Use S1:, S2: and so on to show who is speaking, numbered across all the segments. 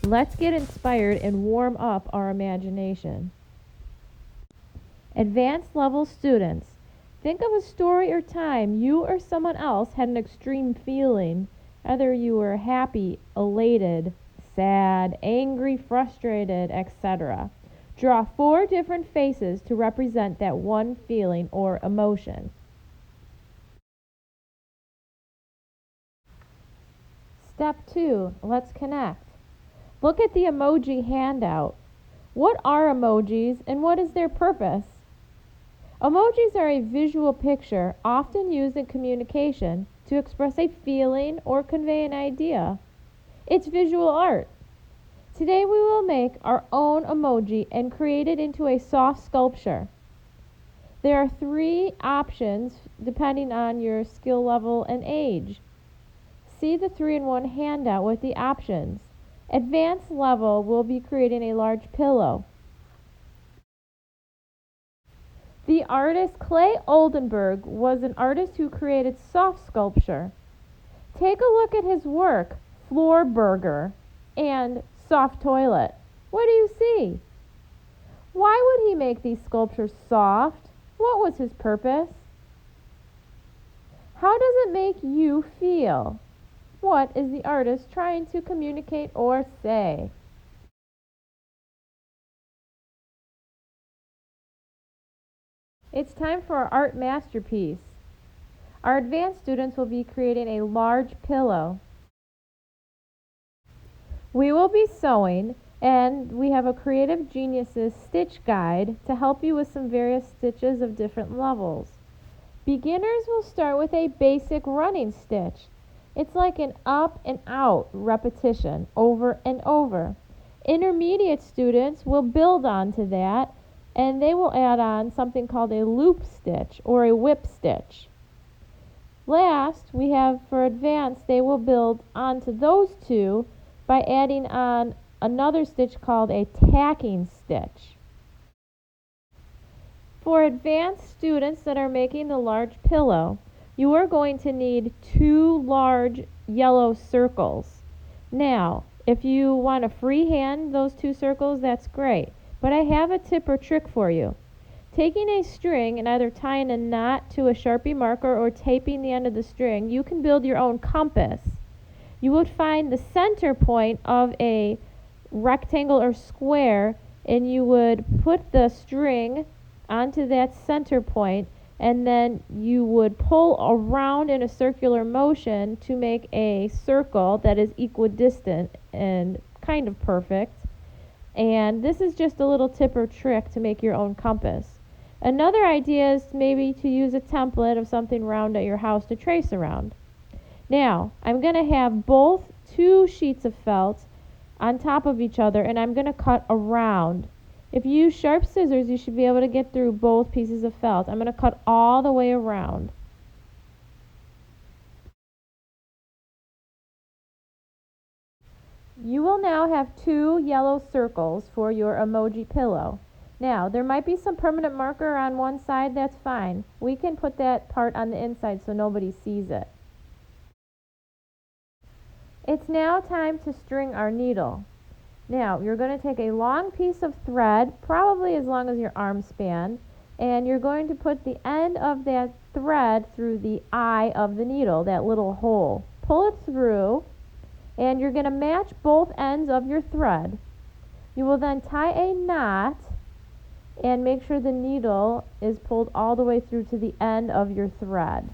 S1: Let's get inspired and warm up our imagination. Advanced level students, think of a story or time you or someone else had an extreme feeling. Either you were happy, elated, sad, angry, frustrated, etc. Draw 4 different faces to represent that one feeling or emotion. Step 2, let's connect. Look at the emoji handout. What are emojis and what is their purpose? Emojis are a visual picture often used in communication to express a feeling or convey an idea. It's visual art. Today we will make our own emoji and create it into a soft sculpture. There are 3 options depending on your skill level and age. See the 3-in-1 handout with the options. Advanced level will be creating a large pillow. The artist Clay Oldenburg was an artist who created soft sculpture. Take a look at his work, Floor Burger and Soft Toilet. What do you see? Why would he make these sculptures soft? What was his purpose? How does it make you feel? What is the artist trying to communicate or say? It's time for our art masterpiece. Our advanced students will be creating a large pillow. We will be sewing, and we have a Creative Geniuses stitch guide to help you with some various stitches of different levels. Beginners will start with a basic running stitch. It's like an up and out repetition over and over. Intermediate students will build onto that, and they will add on something called a loop stitch or a whip stitch. Last, we have for advanced, they will build onto those 2 by adding on another stitch called a tacking stitch. For advanced students that are making the large pillow, you are going to need 2 large yellow circles. Now, if you want to freehand those 2 circles, that's great. But I have a tip or trick for you. Taking a string and either tying a knot to a Sharpie marker or taping the end of the string, you can build your own compass. You would find the center point of a rectangle or square, and you would put the string onto that center point, and then you would pull around in a circular motion to make a circle that is equidistant and kind of perfect. And this is just a little tip or trick to make your own compass. Another idea is maybe to use a template of something round at your house to trace around. Now, I'm going to have both 2 sheets of felt on top of each other, and I'm going to cut around. If you use sharp scissors, you should be able to get through both pieces of felt. I'm going to cut all the way around. You will now have 2 yellow circles for your emoji pillow. Now, there might be some permanent marker on one side, that's fine. We can put that part on the inside so nobody sees it. It's now time to string our needle. Now, you're going to take a long piece of thread, probably as long as your arm span, and you're going to put the end of that thread through the eye of the needle, that little hole. Pull it through, and you're going to match both ends of your thread. You will then tie a knot and make sure the needle is pulled all the way through to the end of your thread.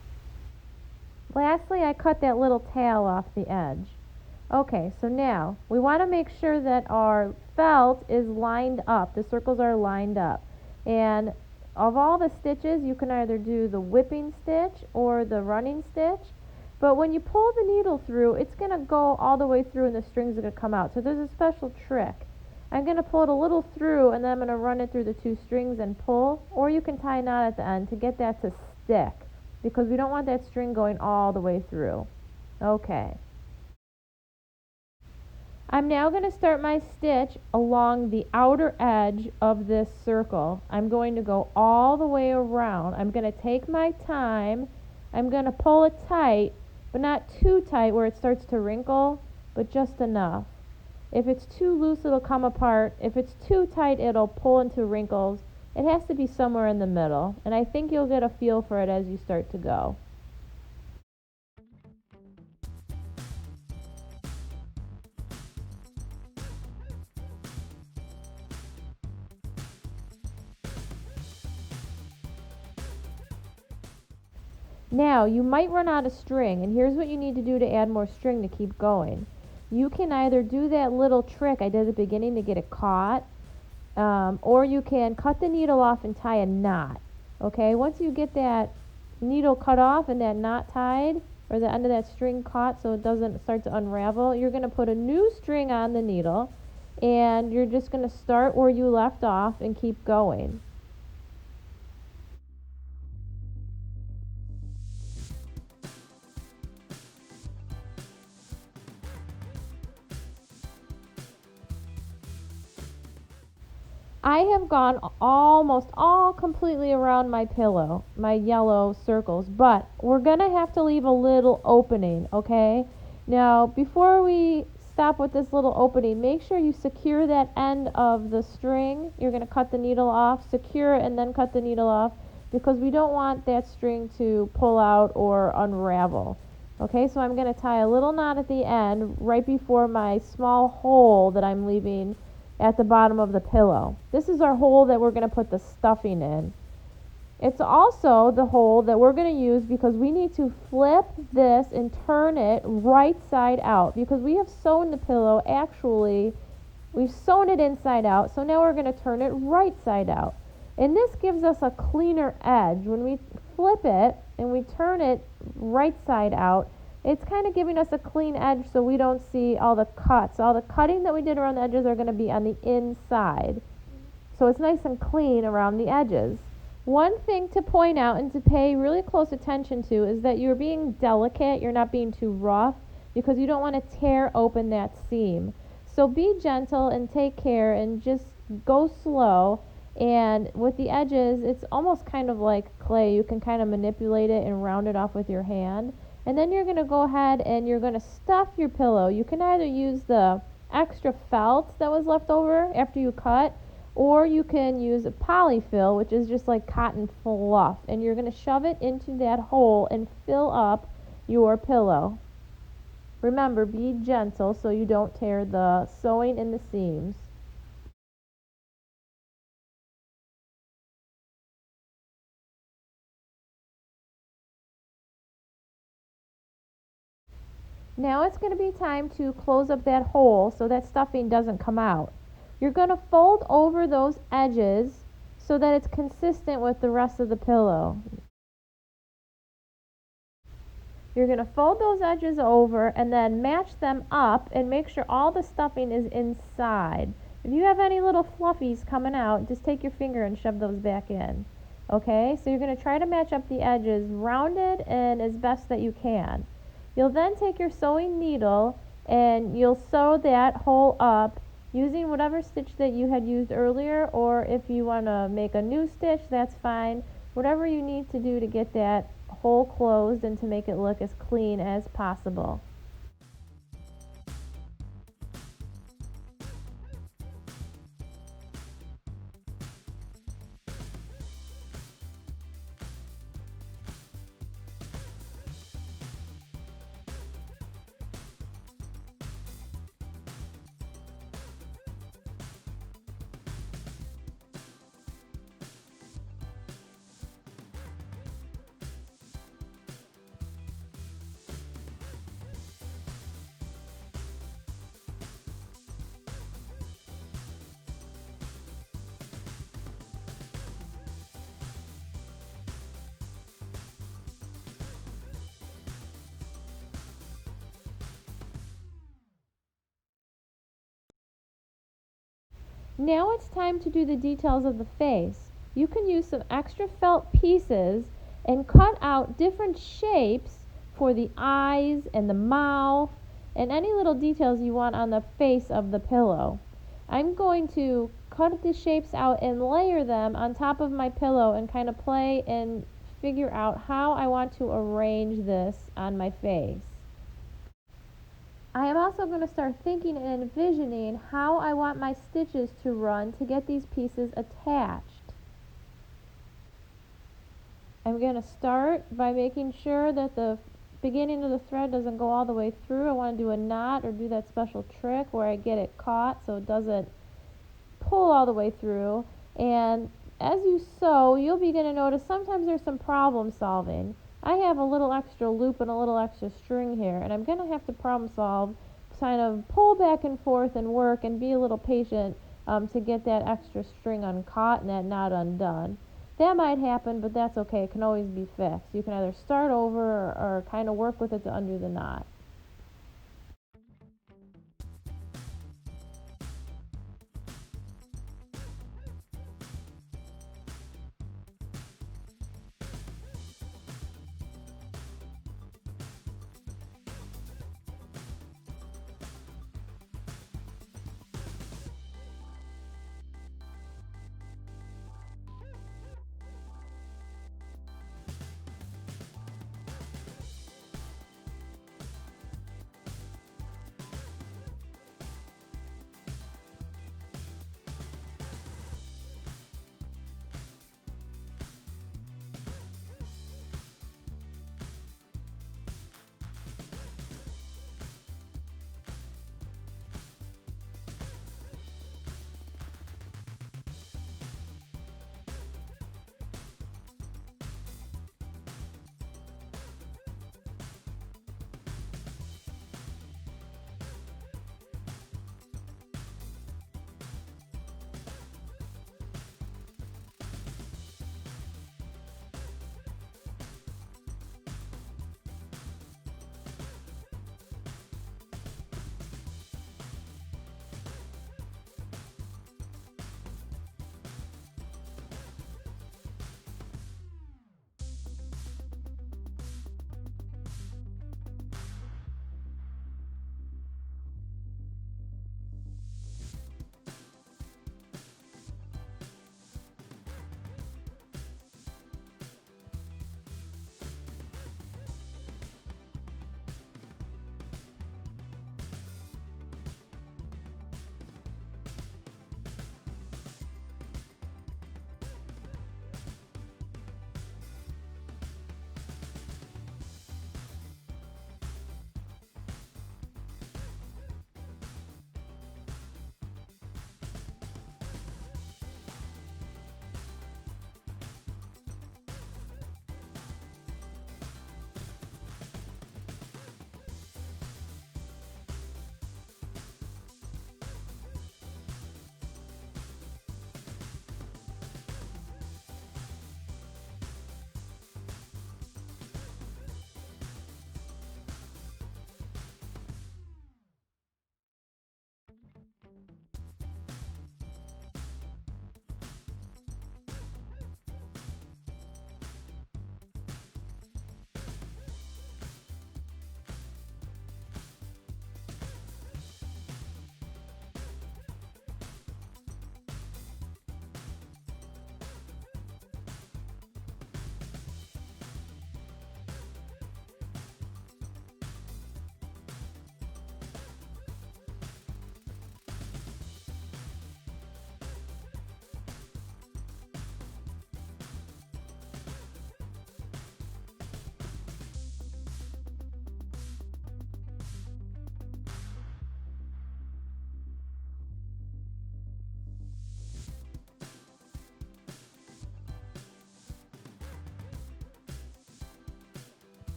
S1: Lastly, I cut that little tail off the edge. Okay, so now we want to make sure that our felt is lined up. The circles are lined up. And of all the stitches, you can either do the whipping stitch or the running stitch. But when you pull the needle through, it's going to go all the way through and the strings are going to come out. So there's a special trick. I'm going to pull it a little through and then I'm going to run it through the 2 strings and pull. Or you can tie a knot at the end to get that to stick, because we don't want that string going all the way through. Okay. I'm now going to start my stitch along the outer edge of this circle. I'm going to go all the way around. I'm going to take my time. I'm going to pull it tight, but not too tight where it starts to wrinkle, but just enough. If it's too loose, it'll come apart. If it's too tight, it'll pull into wrinkles. It has to be somewhere in the middle, and I think you'll get a feel for it as you start to go. Now, you might run out of string, and here's what you need to do to add more string to keep going. You can either do that little trick I did at the beginning to get it caught, or you can cut the needle off and tie a knot. Okay, once you get that needle cut off and that knot tied, or the end of that string caught so it doesn't start to unravel, you're going to put a new string on the needle, and you're just going to start where you left off and keep going. I have gone almost all completely around my pillow, my yellow circles, but we're going to have to leave a little opening, okay? Now, before we stop with this little opening, make sure you secure that end of the string. You're going to cut the needle off, secure it, and then cut the needle off, because we don't want that string to pull out or unravel. Okay, so I'm going to tie a little knot at the end right before my small hole that I'm leaving at the bottom of the pillow. This is our hole that we're going to put the stuffing in. It's also the hole that we're going to use because we need to flip this and turn it right side out, because we have sewn the pillow, actually we've sewn it inside out, so now we're going to turn it right side out. And this gives us a cleaner edge. When we flip it and we turn it right side out, it's kind of giving us a clean edge so we don't see all the cuts. All the cutting that we did around the edges are going to be on the inside. So it's nice and clean around the edges. One thing to point out and to pay really close attention to is that you're being delicate, you're not being too rough, because you don't want to tear open that seam. So be gentle and take care and just go slow. And with the edges, it's almost kind of like clay. You can kind of manipulate it and round it off with your hand. And then you're going to go ahead and you're going to stuff your pillow. You can either use the extra felt that was left over after you cut, or you can use a polyfill, which is just like cotton fluff. And you're going to shove it into that hole and fill up your pillow. Remember, be gentle so you don't tear the sewing in the seams. Now it's going to be time to close up that hole so that stuffing doesn't come out. You're going to fold over those edges so that it's consistent with the rest of the pillow. You're going to fold those edges over and then match them up and make sure all the stuffing is inside. If you have any little fluffies coming out, just take your finger and shove those back in. Okay, so you're going to try to match up the edges rounded and as best that you can. You'll then take your sewing needle and you'll sew that hole up using whatever stitch that you had used earlier, or if you want to make a new stitch, that's fine. Whatever you need to do to get that hole closed and to make it look as clean as possible. Now it's time to do the details of the face. You can use some extra felt pieces and cut out different shapes for the eyes and the mouth and any little details you want on the face of the pillow. I'm going to cut the shapes out and layer them on top of my pillow and kind of play and figure out how I want to arrange this on my face. I am also going to start thinking and envisioning how I want my stitches to run to get these pieces attached. I'm going to start by making sure that the beginning of the thread doesn't go all the way through. I want to do a knot or do that special trick where I get it caught so it doesn't pull all the way through. And as you sew, you'll begin to notice sometimes there's some problem solving. I have a little extra loop and a little extra string here, and I'm going to have to problem solve, kind of pull back and forth and work and be a little patient to get that extra string uncaught and that knot undone. That might happen, but that's okay. It can always be fixed. You can either start over or kind of work with it to undo the knot.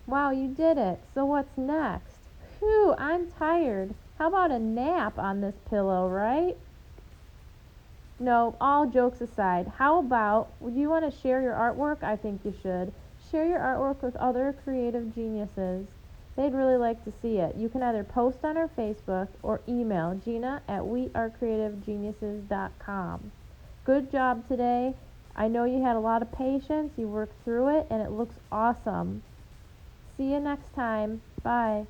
S1: Wow, you did it. So what's next? Phew, I'm tired. How about a nap on this pillow, right? No, all jokes aside, how about, would you want to share your artwork? I think you should. Share your artwork with other creative geniuses. They'd really like to see it. You can either post on our Facebook or email Gina at wearecreativegeniuses.com. Good job today. I know you had a lot of patience. You worked through it, and it looks awesome. See you next time. Bye.